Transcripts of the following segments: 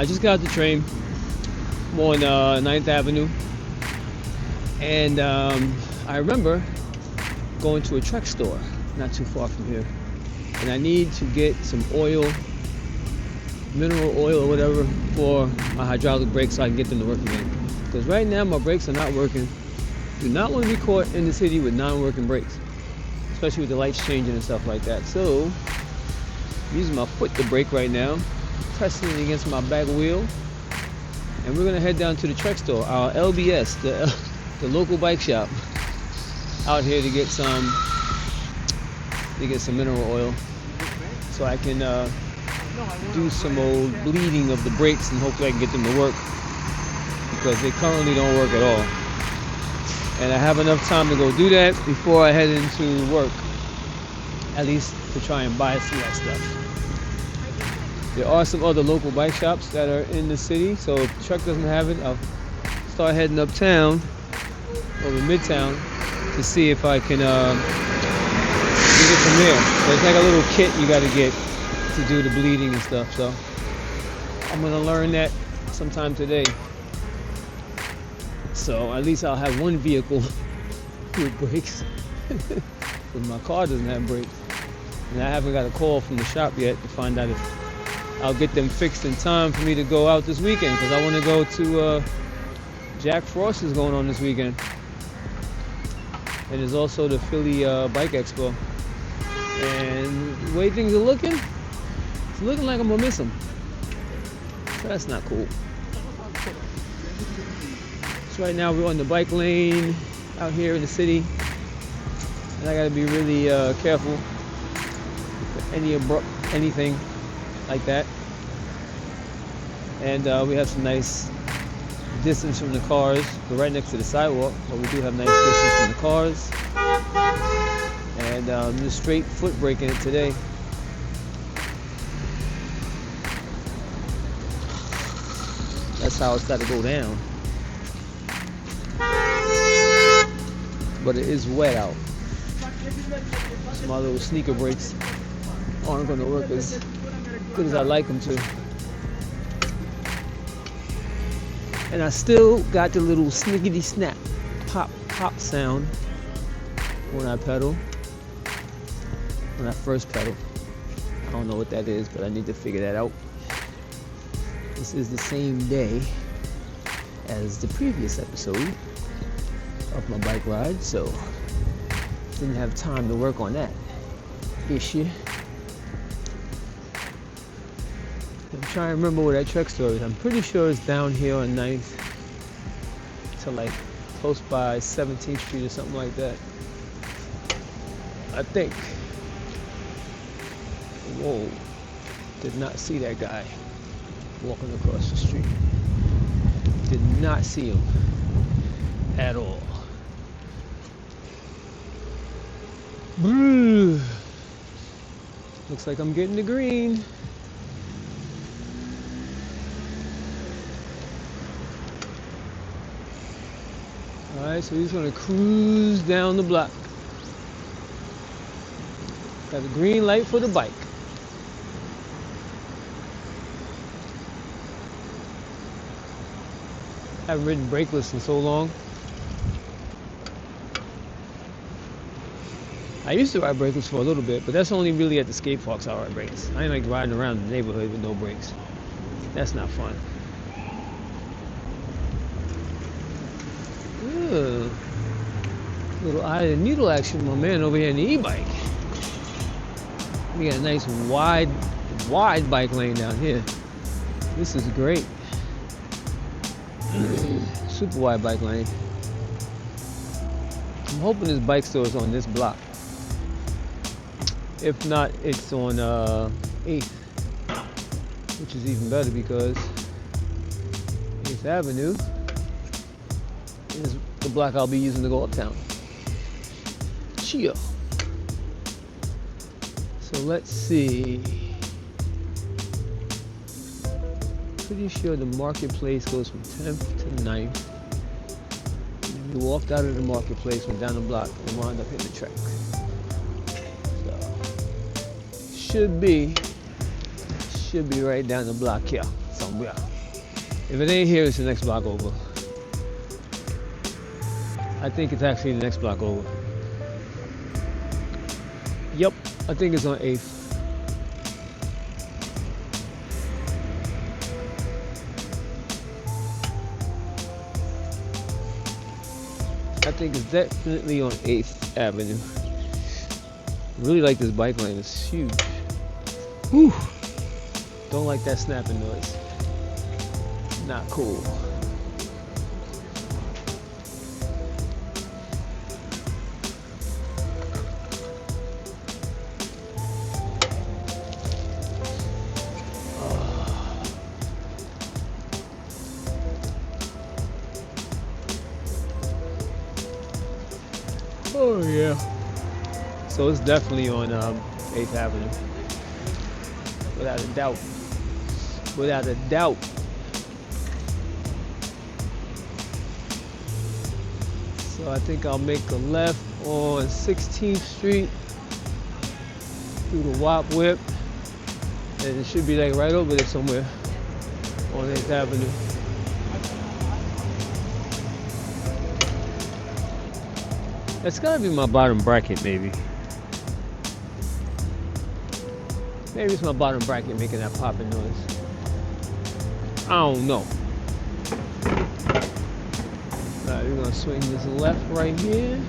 I just got off the train. I'm on 9th Avenue. And I remember going to a Trek store not too far from here. And I need to get some oil, mineral oil or whatever, for my hydraulic brakes so I can get them to work again. Because right now my brakes are not working. Do not want to be caught in the city with non-working brakes, especially with the lights changing and stuff like that. So I'm using my foot to brake right now, pressing it against my back wheel, and we're gonna head down to the Trek store, our LBS, the local bike shop out here to get some mineral oil so I can do some old bleeding of the brakes and hopefully I can get them to work, because they currently don't work at all. And I have enough time to go do that before I head into work, at least to try and buy some of that stuff. There are some other local bike shops that are in the city, so if the truck doesn't have it, I'll start heading uptown or midtown to see if I can get it from there. So it's like a little kit you got to get to do the bleeding and stuff. So I'm gonna learn that sometime today. So at least I'll have one vehicle with brakes, because my car doesn't have brakes. And I haven't got a call from the shop yet to find out if I'll get them fixed in time for me to go out this weekend, because I want to go to Jack Frost is going on this weekend. And there's also the Philly Bike Expo. And the way things are looking, it's looking like I'm gonna miss them. So that's not cool. So right now we're on the bike lane out here in the city, and I gotta be really careful for any abrupt anything like that. And we have some nice distance from the cars. We're right next to the sidewalk, but we do have nice distance from the cars. And just straight foot braking it today. That's how it's got to go down. But it is wet out, so my little sneaker brakes aren't going to work as good as I like them to. And I still got the little snickety snap, pop sound when I pedal. When I first pedal, I don't know what that is, but I need to figure that out. This is the same day as the previous episode of my bike ride, so didn't have time to work on that issue. I'm trying to remember where that Trek store is. I'm pretty sure it's down here on 9th to like close by 17th Street or something like that, I think. Whoa, did not see that guy walking across the street. Did not see him at all. Looks like I'm getting the green. Alright, so he's gonna cruise down the block. Got a green light for the bike. I haven't ridden brakeless in so long. I used to ride brakeless for a little bit, but that's only really at the skate parks I ride brakes. I ain't like riding around the neighborhood with no brakes. That's not fun. Ooh. Little eye of the needle action, my man over here in the e-bike. We got a nice wide bike lane down here. This is great. Super wide bike lane. I'm hoping this bike store is on this block. If not, it's on 8th, which is even better because 8th Avenue is the block I'll be using to go uptown. Chill. So let's see. Pretty sure the marketplace goes from 10th to 9th. And we walked out of the marketplace, went down the block, and wound up hitting the track. So should be right down the block here somewhere. Yeah. If it ain't here, it's the next block over. I think it's actually the next block over. Yep, I think it's on 8th. I think it's definitely on 8th Avenue. Really like this bike lane, it's huge. Whew. Don't like that snapping noise. Not cool. Oh yeah. So it's definitely on 8th Avenue. Without a doubt. Without a doubt. So I think I'll make a left on 16th Street through the Wop Whip. And it should be like right over there somewhere on 8th Avenue. That's gotta be my bottom bracket, maybe. Maybe it's my bottom bracket making that popping noise. I don't know. Alright, we're gonna swing this left right here.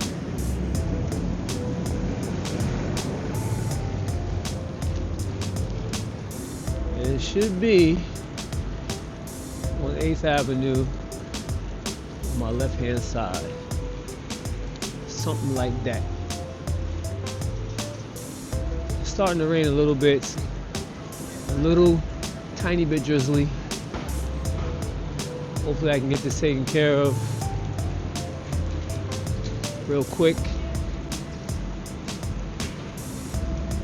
And it should be on 8th Avenue on my left hand side. Something like that. It's starting to rain a little bit. A little tiny bit drizzly. Hopefully I can get this taken care of real quick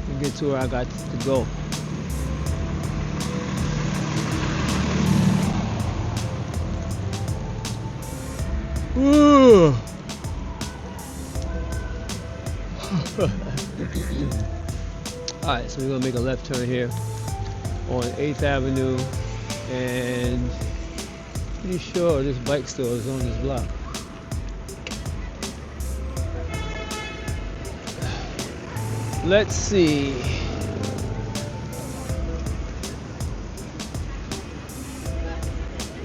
and get to where I got to go. Ooh. Alright, so we're gonna make a left turn here on 8th Avenue, and pretty sure this bike store is on this block. Let's see.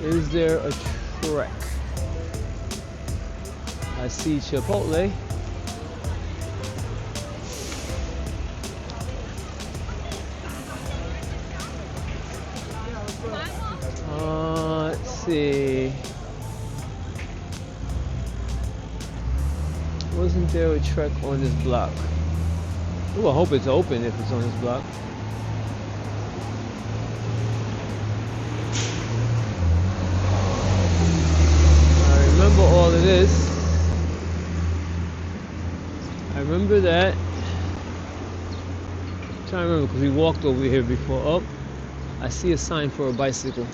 Is there a Trek? I see Chipotle. Let's see. Wasn't there a Trek on this block? Ooh, I hope it's open if it's on this block. I remember all of this. I remember that. I'm trying to remember because we walked over here before. Oh, I see a sign for a bicycle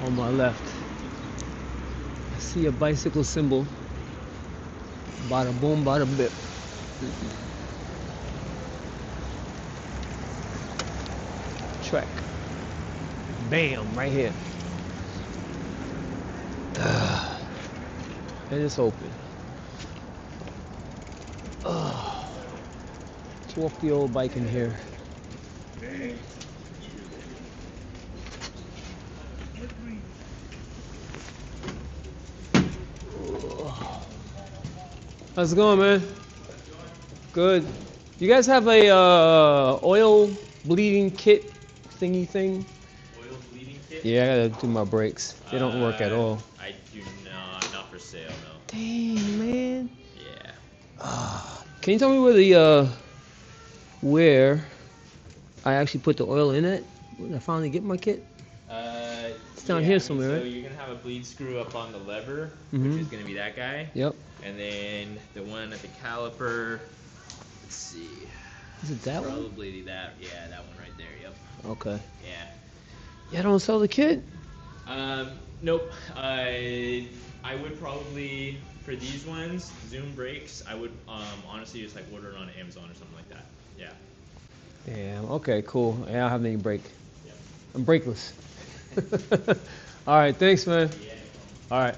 on my left. I see a bicycle symbol. Bada boom, bada bip. Trek. Bam, right here. And it's open. Let's walk the old bike in here. How's it going, man? Good. You guys have a oil bleeding kit thingy thing? Oil bleeding kit? Yeah, I gotta do my brakes. They don't work at all. I do not for sale, no. Dang, man. Yeah. Can you tell me where the where I actually put the oil in it when I finally get my kit? It's down here somewhere, so right? you're gonna have a bleed screw up on the lever, Mhm. which is gonna be that guy. Yep. And then the one at the caliper. Let's see. Is it that one? Probably that. Yeah, that one right there. Yep. Okay. Yeah. Yeah, don't sell the kit? Nope. I would probably for these ones, Zoom brakes. I would honestly just like order it on Amazon or something like that. Yeah. Damn. Okay, cool. Yeah, I don't have any brake. Yep. I'm brakeless. All right, thanks, man. All right.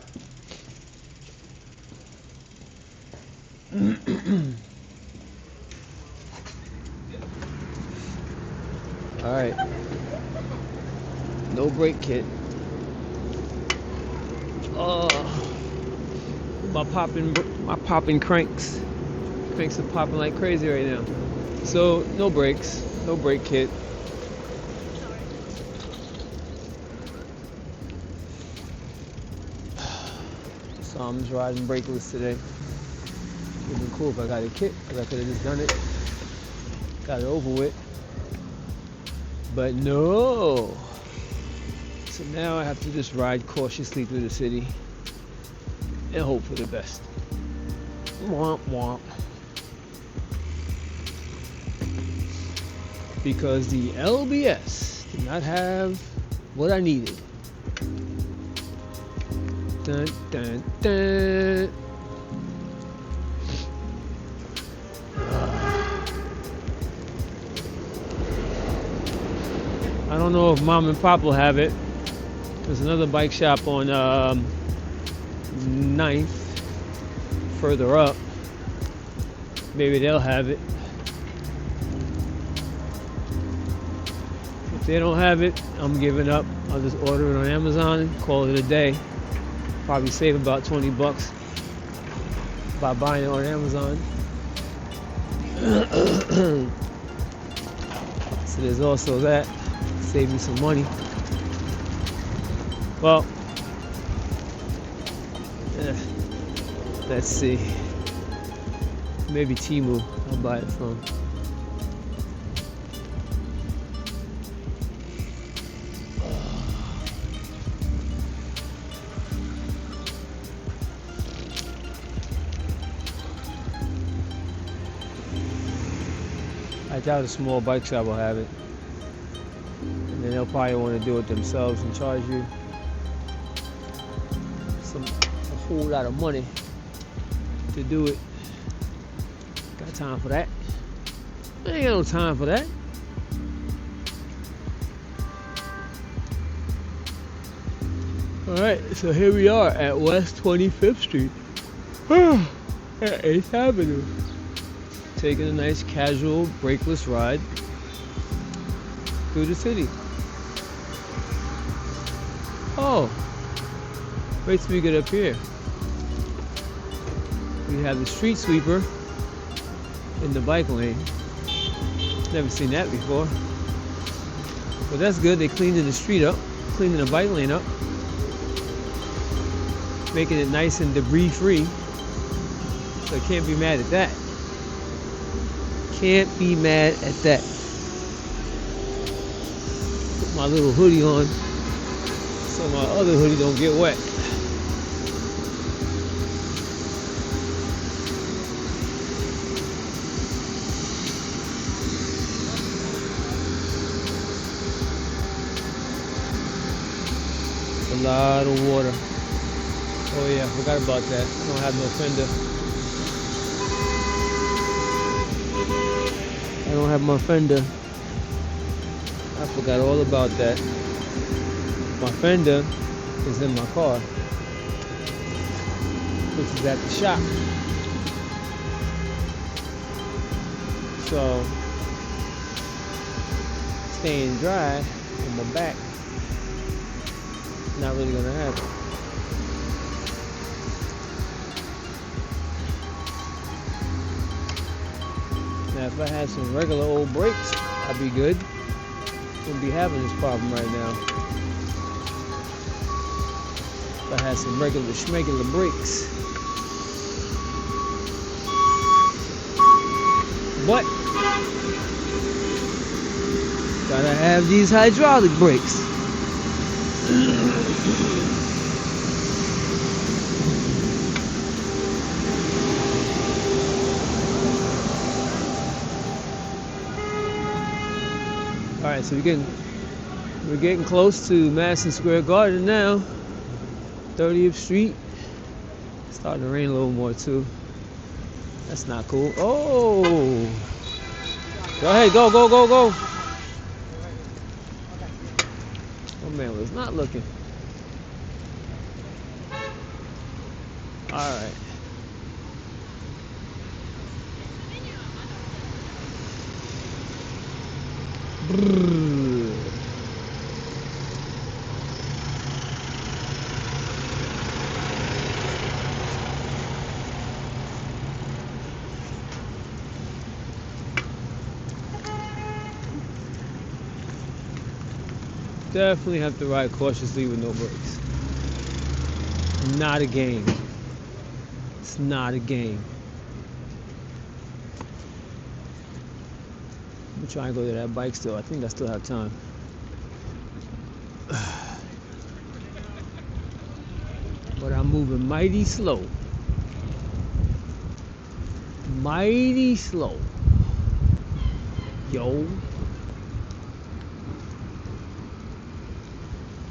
All right. No brake kit. Oh, my popping cranks. Cranks are popping like crazy right now. So no brakes, no brake kit. So I'm just riding brakeless today. Would have been cool if I got a kit, because I could have just done it. Got it over with. But no. So now I have to just ride cautiously through the city and hope for the best. Womp womp. Because the LBS did not have what I needed. Dun, dun, dun. I don't know if Mom and Pop will have it. There's another bike shop on 9th, further up. Maybe they'll have it. If they don't have it, I'm giving up. I'll just order it on Amazon and call it a day. Probably save about 20 bucks by buying it on Amazon. So there's also that. Save me some money. Well, let's see. Maybe Temu I'll buy it from. I doubt a small bike shop will have it. And then they'll probably want to do it themselves and charge you a whole lot of money to do it. Got time for that? I ain't got no time for that. Alright, so here we are at West 25th Street at 8th Avenue. Taking a nice casual brakeless ride through the city. Oh, wait till we get up here. We have the street sweeper in the bike lane. Never seen that before. But that's good. They cleaning the street up, cleaning the bike lane up, making it nice and debris free. So I can't be mad at that. Can't be mad at that. Put my little hoodie on so my other hoodie don't get wet. A lot of water. Oh yeah, forgot about that. I don't have no fender. I don't have my fender. I forgot all about that. My fender is in my car, which is at the shop. So, staying dry in the back, not really gonna happen. Now, if I had some regular old brakes, I'd be good. Wouldn't be having this problem right now. If I had some regular schmegular brakes. But gotta have these hydraulic brakes. All right, so we're getting close to Madison Square Garden now. 30th Street. It's starting to rain a little more too. That's not cool. Oh! Go ahead, go, go, go, go. Oh man was not looking. All right. Brrr. Definitely have to ride cautiously with no brakes. Not a game. It's not a game. I'm trying to go to that bike still. I think I still have time. But I'm moving mighty slow. Mighty slow. Yo.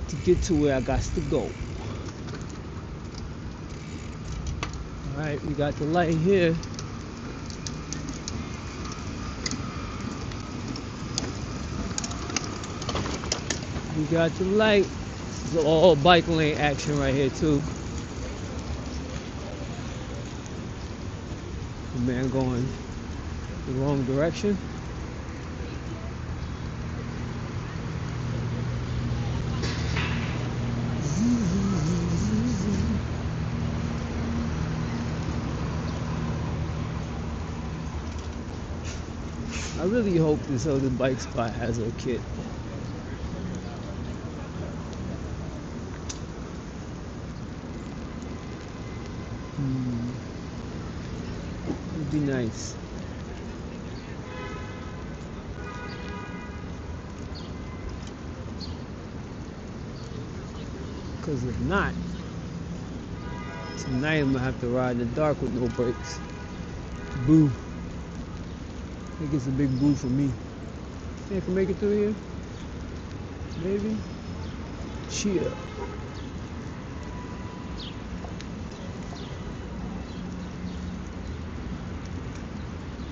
To get to where I got to go. Alright, we got the light here. We got the light. It's all bike lane action right here too. The man going the wrong direction. I really hope this other bike spot has a kit. Would be nice. Because if not, tonight I'm gonna have to ride in the dark with no brakes. Boo. I think it's a big boo for me. Think I can make it through here? Maybe? Cheer.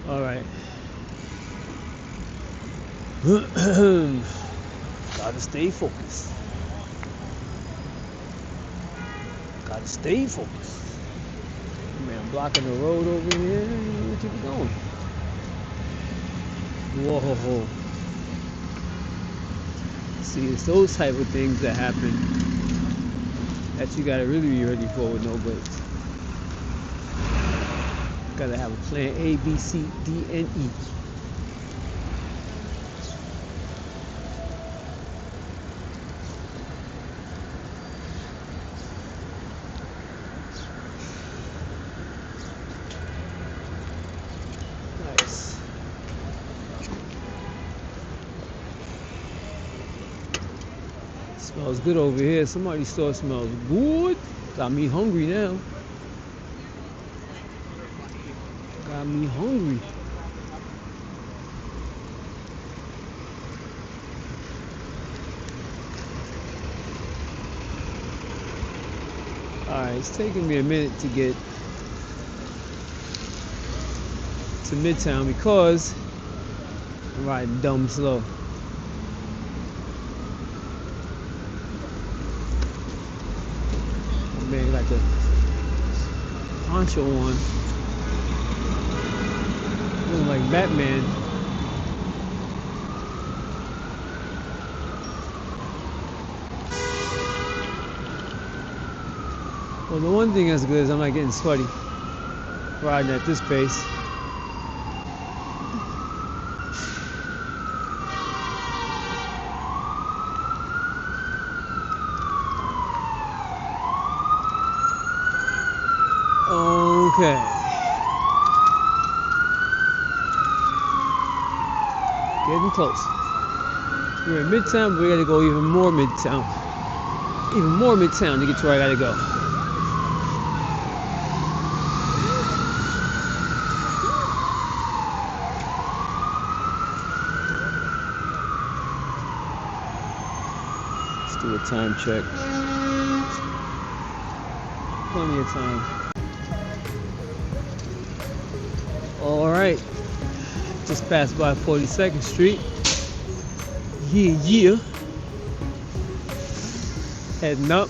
Alright. Gotta stay focused. Gotta stay focused. Man, I'm blocking the road over here. Keep it going. Whoa. See, it's those type of things that happen that you gotta really be ready for with no brakes. Gotta have a plan A, B, C, D, and E. Nice. Smells good over here. Somebody's store smells good. Got me hungry now. Got me hungry. Alright, it's taking me a minute to get to Midtown because I'm riding dumb slow. Oh man, got the poncho on. Looking like Batman. Well, the one thing that's good is I'm not getting sweaty riding at this pace. Okay. Getting close. We're in Midtown, but we gotta go even more Midtown. Even more Midtown to get to where I gotta go. Let's do a time check. Plenty of time. Alright. Just passed by 42nd Street. Yeah. Heading up.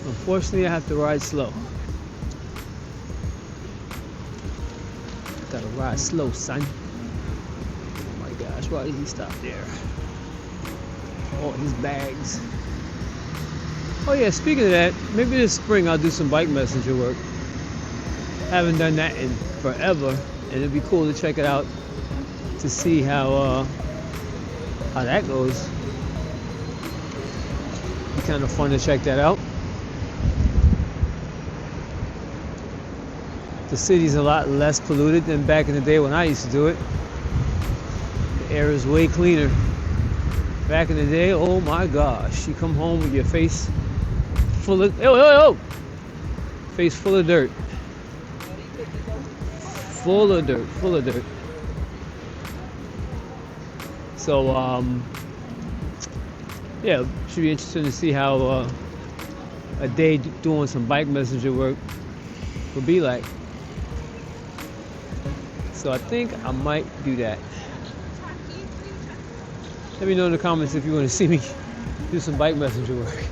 Unfortunately, I have to ride slow. Gotta ride slow, son. Oh my gosh, why did he stop there? All his bags. Oh yeah, speaking of that, maybe this spring I'll do some bike messenger work. Haven't done that in forever, and it'd be cool to check it out to see how that goes. Be kind of fun to check that out. The city's a lot less polluted than back in the day when I used to do it. The air is way cleaner. Back in the day, oh my gosh, you come home with your face full of face full of dirt. Full of dirt. So yeah, should be interesting to see how a day doing some bike messenger work would be like. So I think I might do that. Let me know in the comments if you want to see me do some bike messenger work.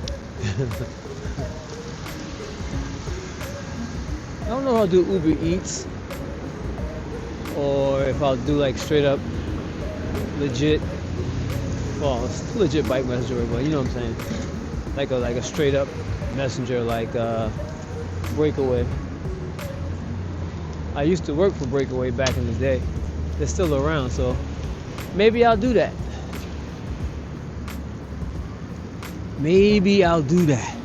I don't know if I'll do Uber Eats or if I'll do like straight up legit, well, it's legit bike messenger work, but you know what I'm saying, like a straight up messenger, like Breakaway. I used to work for Breakaway back in the day. They're still around, so maybe I'll do that. Maybe I'll do that.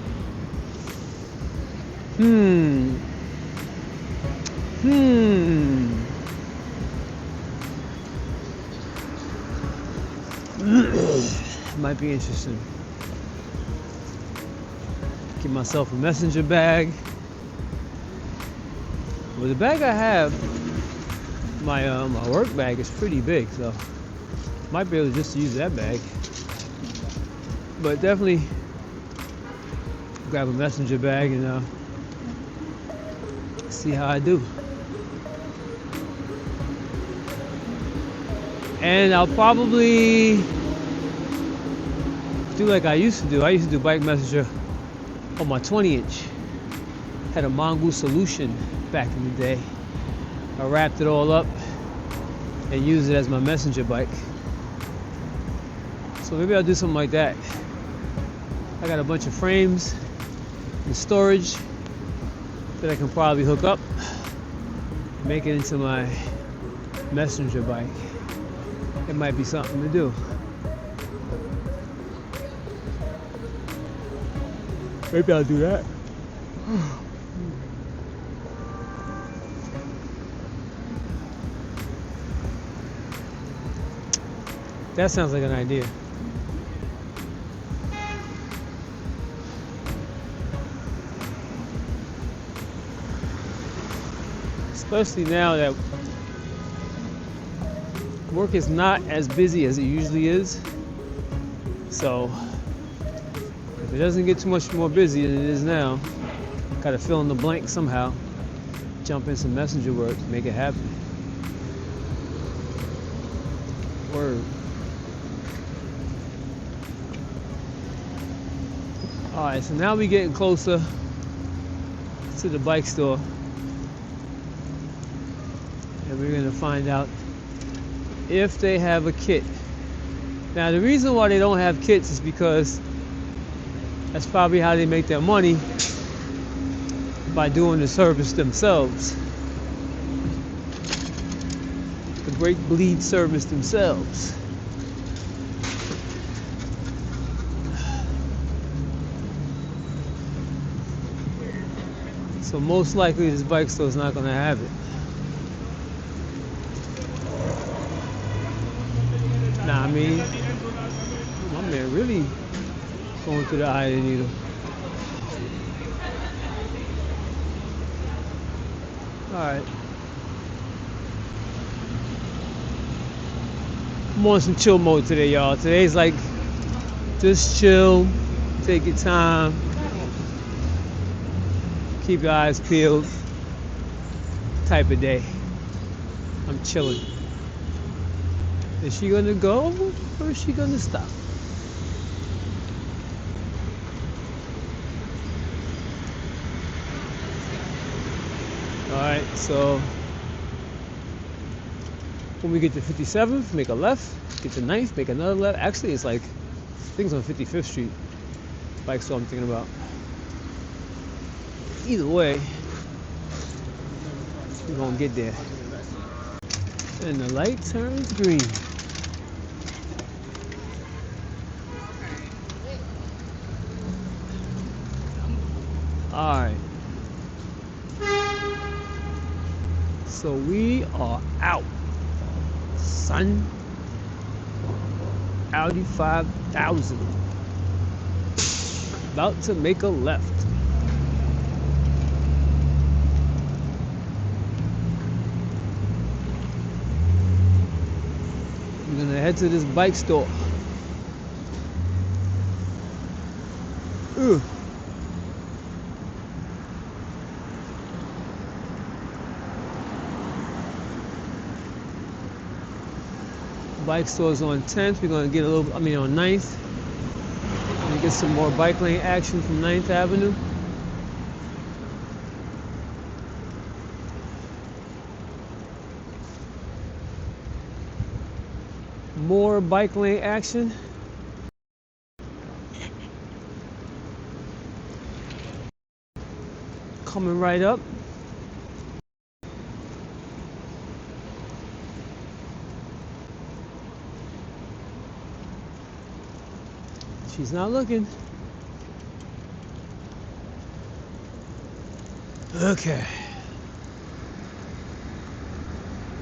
Might be interesting. Get myself a messenger bag. Well, the bag I have, my work bag, is pretty big, so might be able to just use that bag. But definitely grab a messenger bag and see how I do. And I'll probably do like I used to do. I used to do bike messenger on my 20-inch. Had a Mongoose Solution back in the day. I wrapped it all up and used it as my messenger bike. So maybe I'll do something like that. I got a bunch of frames and storage that I can probably hook up, make it into my messenger bike. It might be something to do. Maybe I'll do that. That sounds like an idea. Especially now that work is not as busy as it usually is. So if it doesn't get too much more busy than it is now, gotta fill in the blank somehow. Jump in some messenger work, make it happen. Word. Alright, so now we're getting closer to the bike store. And we're gonna find out if they have a kit. Now the reason why they don't have kits is because that's probably how they make their money, by doing the service themselves. The break bleed service themselves. So most likely this bike store is not gonna have it. Nah, I mean, my man really going through the eye of the needle. Alright. I'm on some chill mode today, y'all. Today's like, just chill, take your time, keep your eyes peeled type of day. I'm chilling. Is she gonna go or is she gonna stop? Alright, so when we get to 57th, make a left. Get to 9th, make another left. Actually, it's like things on 55th Street. Like, so I'm thinking about. Either way, we're gonna get there. And the light turns green. Alright. So we are out. Son. Audi 5000. About to make a left. We're gonna head to this bike store. Ooh. Bike store's on 10th. We're gonna get a little, on 9th. Gonna get some more bike lane action from 9th Avenue. More bike lane action. Coming right up. She's not looking. Okay.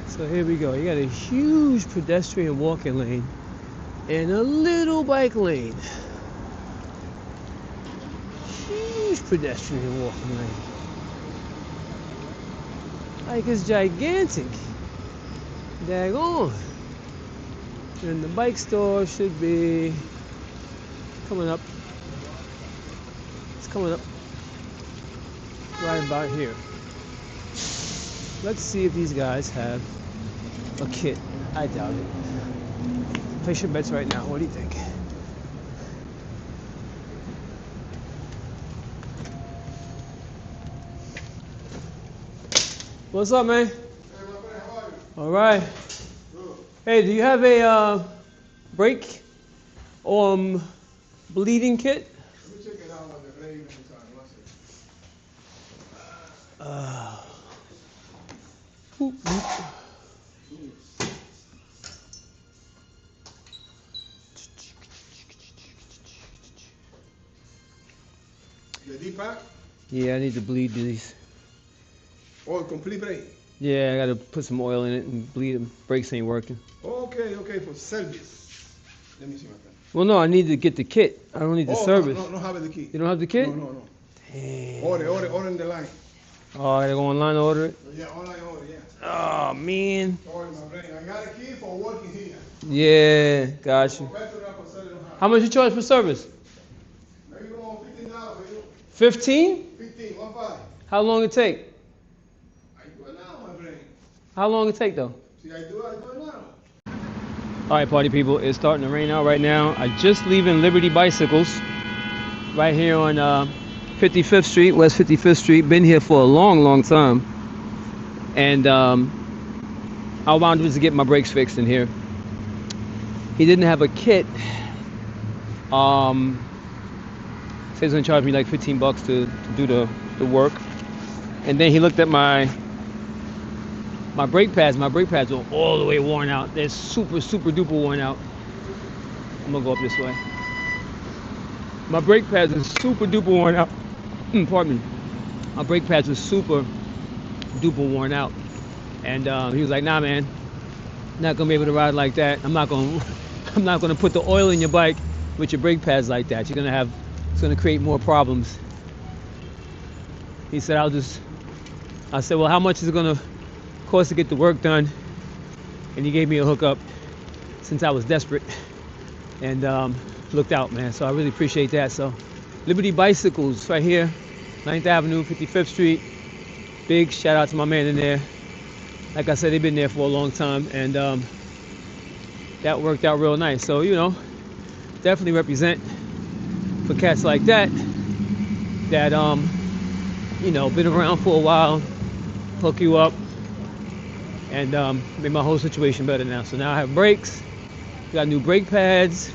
So here we go. You got a huge pedestrian walking lane and a little bike lane. Huge pedestrian walking lane. Like it's gigantic. Daggone. And the bike store should be coming up. It's coming up right about here. Let's see if these guys have a kit. I doubt it. Place your bets right now. What do you think? What's up, man? Hey, my friend, how are you? All right. Good. Hey, do you have a brake bleeding kit? Let me check it out on the blade in the time. One second. Whoop, whoop. The D-pack Yeah, I need to bleed these. or complete brake? Yeah, I gotta put some oil in it and bleed them. Brakes ain't working. Okay, for service. Let me see, my friend. Well, no, I need to get the kit. I don't need the service. No, have the key. You don't have the kit? No. Damn. Order in the line. Oh, I gotta go online and order it? Yeah, online order, yeah. Oh, man. Sorry, my friend. I got a key for working here. Yeah, got you. For better than for selling house. How much you charge for service? Maybe around $15 for you. 15? 15, 1.5. How long it take? I do it now, my friend. How long it take though? See, I do it now. All right, party people, it's starting to rain out right now. I just leaving Liberty Bicycles right here on 55th Street, West 55th Street. Been here for a long time. And I wound up to get my brakes fixed in here. He didn't have a kit. Said he's gonna charge me like $15 to do the work. And then he looked at my brake pads. My brake pads are all the way worn out. They're super duper worn out. I'm gonna go up this way. My brake pads are super duper worn out. Pardon me. My brake pads are super duper worn out. And he was like, nah, man, not gonna be able to ride like that. I'm not gonna put the oil in your bike with your brake pads like that. It's gonna create more problems. He said, I said, well, how much is it gonna cost to get the work done? And he gave me a hookup since I was desperate and looked out, man. So I really appreciate that. So Liberty Bicycles right here, 9th Avenue, 55th Street. Big shout out to my man in there. Like I said, they've been there for a long time, and that worked out real nice. So, definitely represent for cats like that, been around for a while, hook you up, and made my whole situation better now. So now I have brakes, got new brake pads,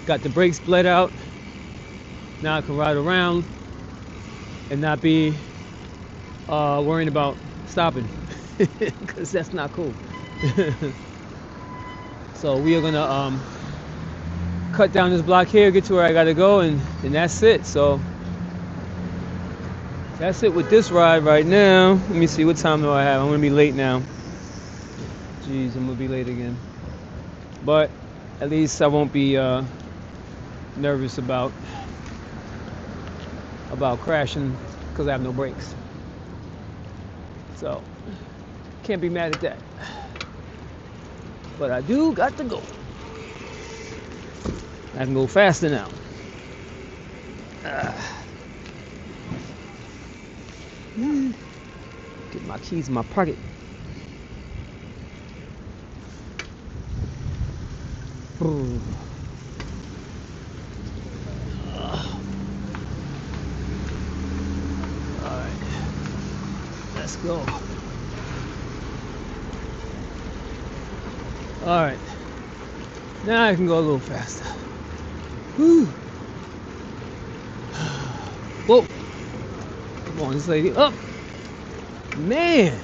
got the brakes bled out. Now I can ride around and not be worrying about stopping, because that's not cool. So we are gonna cut down this block here, get to where I gotta go, and that's it. So that's it with this ride right now. Let me see, what time do I have? I'm gonna be late now. Jeez, I'm gonna be late again. But at least I won't be nervous about crashing because I have no brakes. So can't be mad at that. But I do got to go. I can go faster now. Get my keys in my pocket. Ooh. Alright. Let's go. Alright. Now I can go a little faster. Whew. Whoa. Come on, this lady. Up. Man.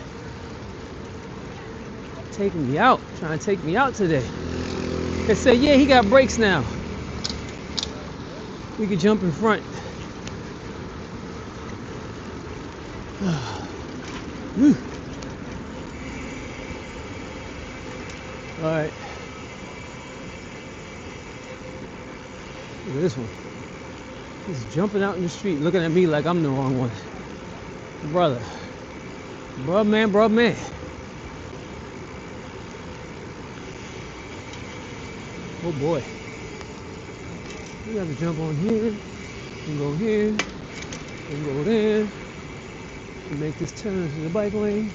Taking me out. Trying to take me out today. They say, yeah, he got brakes now. We could jump in front. Whew. All right. Look at this one. He's jumping out in the street, looking at me like I'm the wrong one. Brother. Bruh man, bruh man. Oh boy. We have to jump on here, and go here, and go there, and make this turn to the bike lane.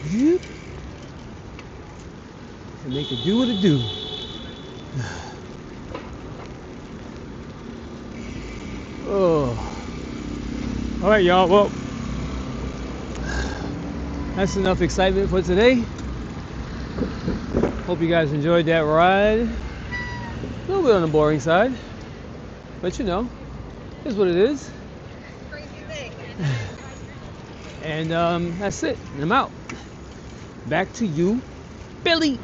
And make it do what it do. Oh. Alright, y'all. Well, that's enough excitement for today. Hope you guys enjoyed that ride. A little bit on the boring side. But you know, here's what it is. Crazy thing. And that's it. And I'm out. Back to you, Billy.